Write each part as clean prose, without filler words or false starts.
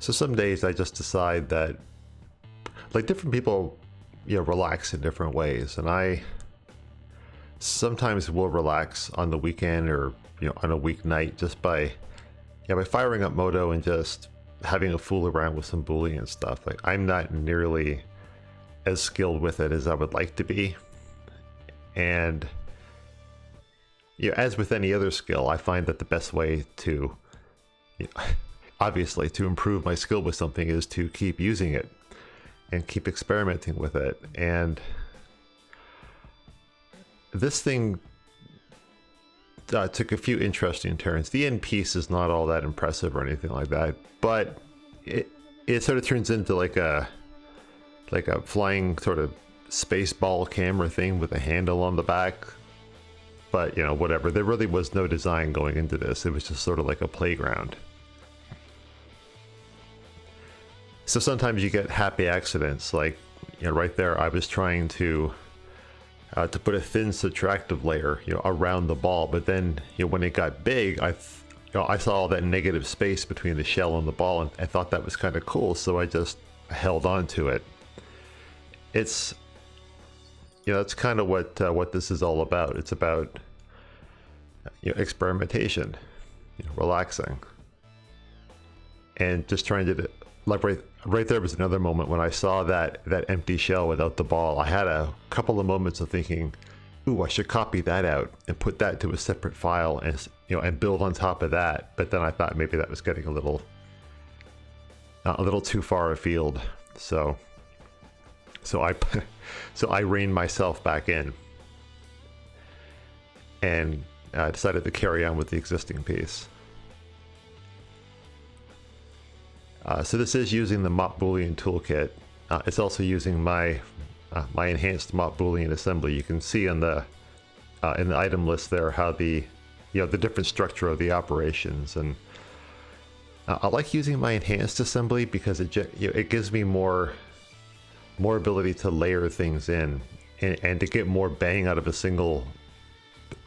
So some days I just decide that, like, different people, relax in different ways, and I sometimes will relax on the weekend or on a weeknight just by firing up MODO and just having a fool around with some Boolean stuff. Like, I'm not nearly as skilled with it as I would like to be, and as with any other skill, I find that the best way to obviously to improve my skill with something is to keep using it and keep experimenting with it. And this thing took a few interesting turns. The end piece is not all that impressive or anything like that, but it sort of turns into like a flying sort of space ball camera thing with a handle on the back. But whatever, there really was no design going into this. It was just sort of like a playground. So sometimes you get happy accidents, like right there I was trying to put a thin subtractive layer around the ball, but then when it got big, I saw all that negative space between the shell and the ball, and I thought that was kind of cool, so I just held on to it. It's that's kind of what this is all about. It's about experimentation, relaxing, and just trying to, like, right there was another moment when I saw that empty shell without the ball. I had a couple of moments of thinking, ooh, I should copy that out and put that to a separate file and and build on top of that. But then I thought maybe that was getting a little too far afield. So I reined myself back in and decided to carry on with the existing piece. So this is using the MOP Boolean toolkit. It's also using my enhanced MOP Boolean assembly. You can see in the item list there how the different structure of the operations, and I like using my enhanced assembly because it gives me more ability to layer things in and to get more bang out of a single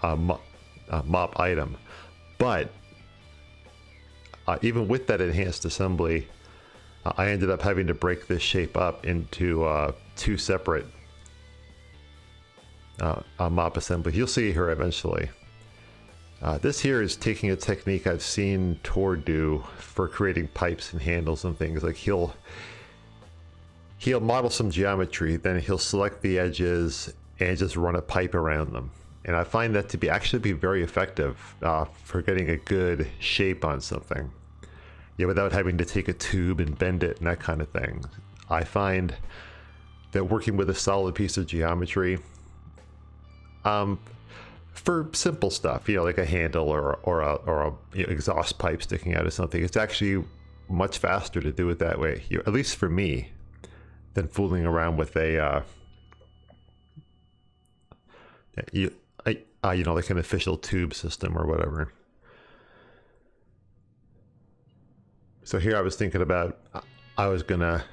MOP item. But even with that enhanced assembly, I ended up having to break this shape up into two separate MOP assemblies. You'll see here eventually. This here is taking a technique I've seen Tor do for creating pipes and handles and things. Like he'll model some geometry, then he'll select the edges and just run a pipe around them. And I find that to actually be very effective for getting a good shape on something. Without having to take a tube and bend it and that kind of thing. I find that working with a solid piece of geometry, for simple stuff, like a handle or a exhaust pipe sticking out of something, it's actually much faster to do it that way, at least for me, than fooling around with a like an official tube system or whatever. So here I was thinking about, I was gonna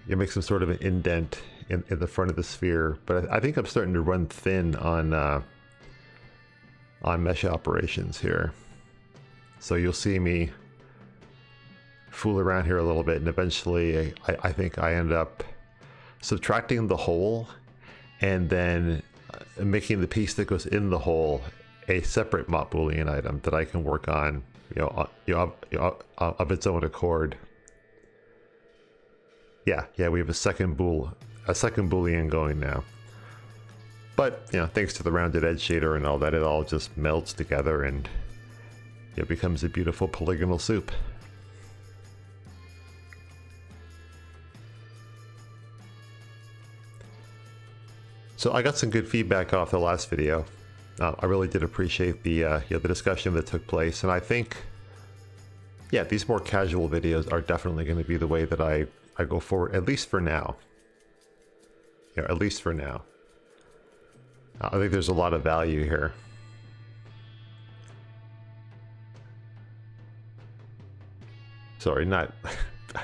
make some sort of an indent in the front of the sphere, but I think I'm starting to run thin on mesh operations here. So you'll see me fool around here a little bit, and eventually I think I end up subtracting the hole and then making the piece that goes in the hole a separate MOP Boolean item that I can work on of its own accord. Yeah, we have a second Boolean going now. But thanks to the rounded edge shader and all that, it all just melds together and it becomes a beautiful polygonal soup. So I got some good feedback off the last video. I really did appreciate the discussion that took place, and I think, these more casual videos are definitely going to be the way that I go forward, at least for now. At least for now. I think there's a lot of value here. Sorry, not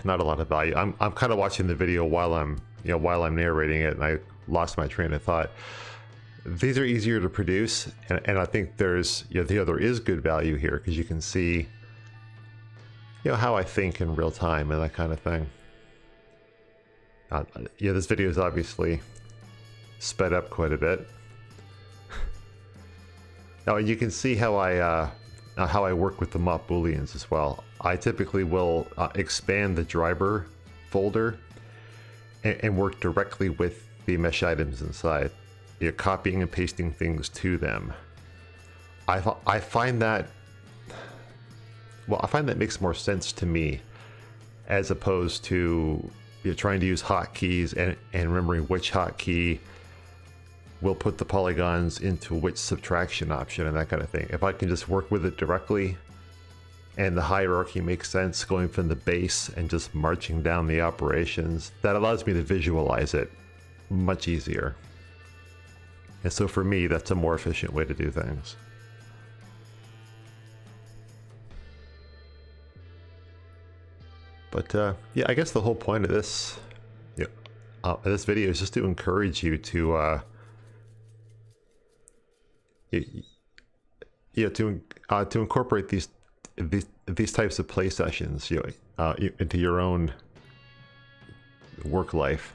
a lot of value. I'm kind of watching the video while I'm narrating it, and I lost my train of thought. These are easier to produce, and I think there is good value here, because you can see how I think in real time and that kind of thing. This video is obviously sped up quite a bit. Now you can see how I work with the MOP Booleans as well. I typically will expand the driver folder and work directly with the mesh items inside. You're copying and pasting things to them. I find that makes more sense to me, as opposed to trying to use hotkeys and remembering which hotkey will put the polygons into which subtraction option and that kind of thing. If I can just work with it directly and the hierarchy makes sense, going from the base and just marching down the operations, that allows me to visualize it much easier. And so for me, that's a more efficient way to do things. But yeah, I guess the whole point of this video is just to encourage you to to incorporate these types of play sessions into your own work life.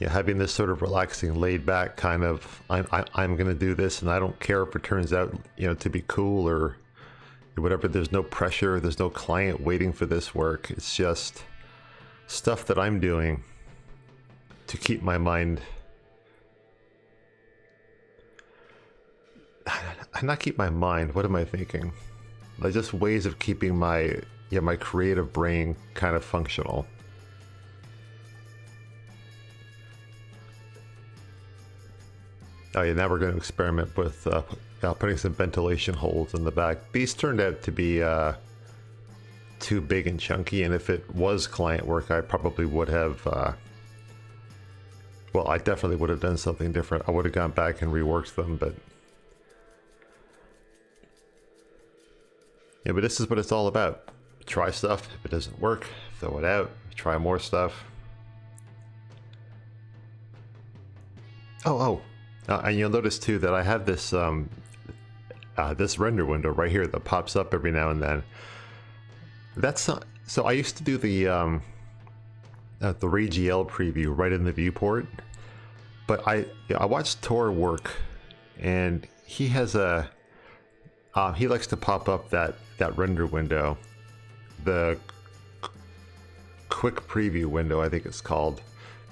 Having this sort of relaxing, laid back kind of, I'm going to do this and I don't care if it turns out, to be cool or whatever. There's no pressure. There's no client waiting for this work. It's just stuff that I'm doing to keep my mind, not keep my mind. What am I thinking? Like just ways of keeping my creative brain kind of functional. Oh yeah, now we're going to experiment with putting some ventilation holes in the back. These turned out to be too big and chunky, and if it was client work, I probably would have, well, I definitely would have done something different. I would have gone back and reworked them, but yeah, but this is what it's all about. Try stuff. If it doesn't work, throw it out. Try more stuff. And you'll notice too that I have this this render window right here that pops up every now and then. That's so I used to do the RayGL preview right in the viewport, but I watched Tor work, and he has he likes to pop up that render window, the quick preview window, I think it's called.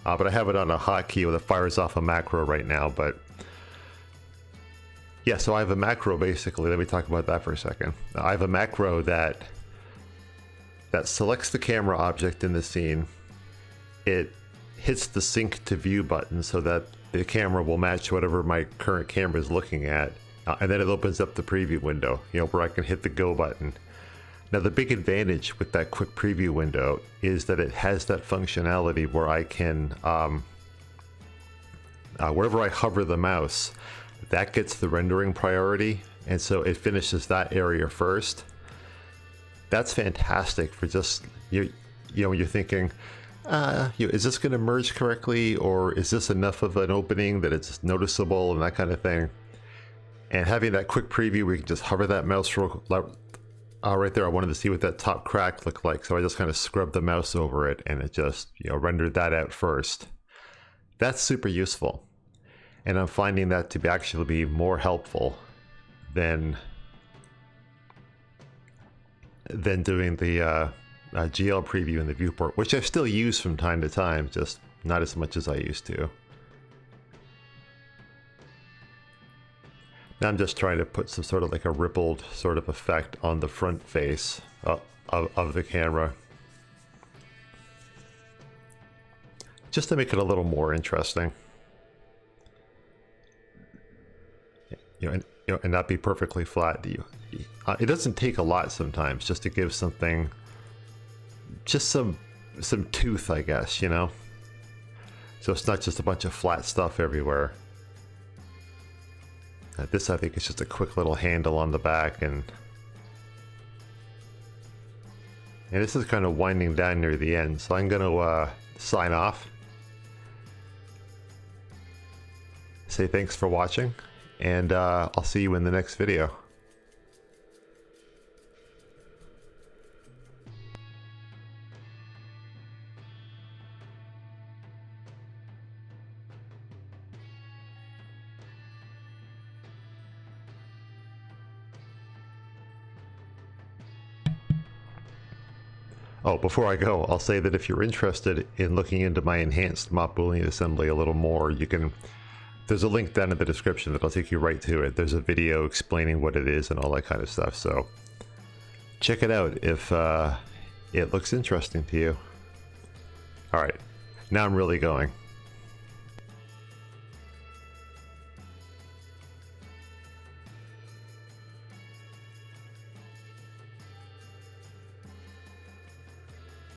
But I have it on a hotkey that fires off a macro right now. But yeah, so I have a macro basically. Let me talk about that for a second. I have a macro that selects the camera object in the scene. It hits the sync to view button so that the camera will match whatever my current camera is looking at. And then it opens up the preview window, where I can hit the go button. Now the big advantage with that quick preview window is that it has that functionality where I can, wherever I hover the mouse, that gets the rendering priority, and so it finishes that area first. That's fantastic for just, when you're thinking, is this going to merge correctly, or is this enough of an opening that it's noticeable and that kind of thing. And having that quick preview where you can just hover that mouse right there, I wanted to see what that top crack looked like, so I just kind of scrubbed the mouse over it, and it just rendered that out first. That's super useful, and I'm finding that to actually be more helpful than doing the GL preview in the viewport, which I still use from time to time, just not as much as I used to. Now I'm just trying to put some sort of like a rippled sort of effect on the front face of the camera, just to make it a little more interesting, and not be perfectly flat. It doesn't take a lot sometimes just to give something, just some tooth, I guess, so it's not just a bunch of flat stuff everywhere. This, I think, is just a quick little handle on the back, and this is kind of winding down near the end, so I'm going to sign off. say thanks for watching, and I'll see you in the next video. Oh, before I go, I'll say that if you're interested in looking into my enhanced MOP Boolean assembly a little more, there's a link down in the description that'll take you right to it. There's a video explaining what it is and all that kind of stuff, so check it out if it looks interesting to you. All right, now I'm really going.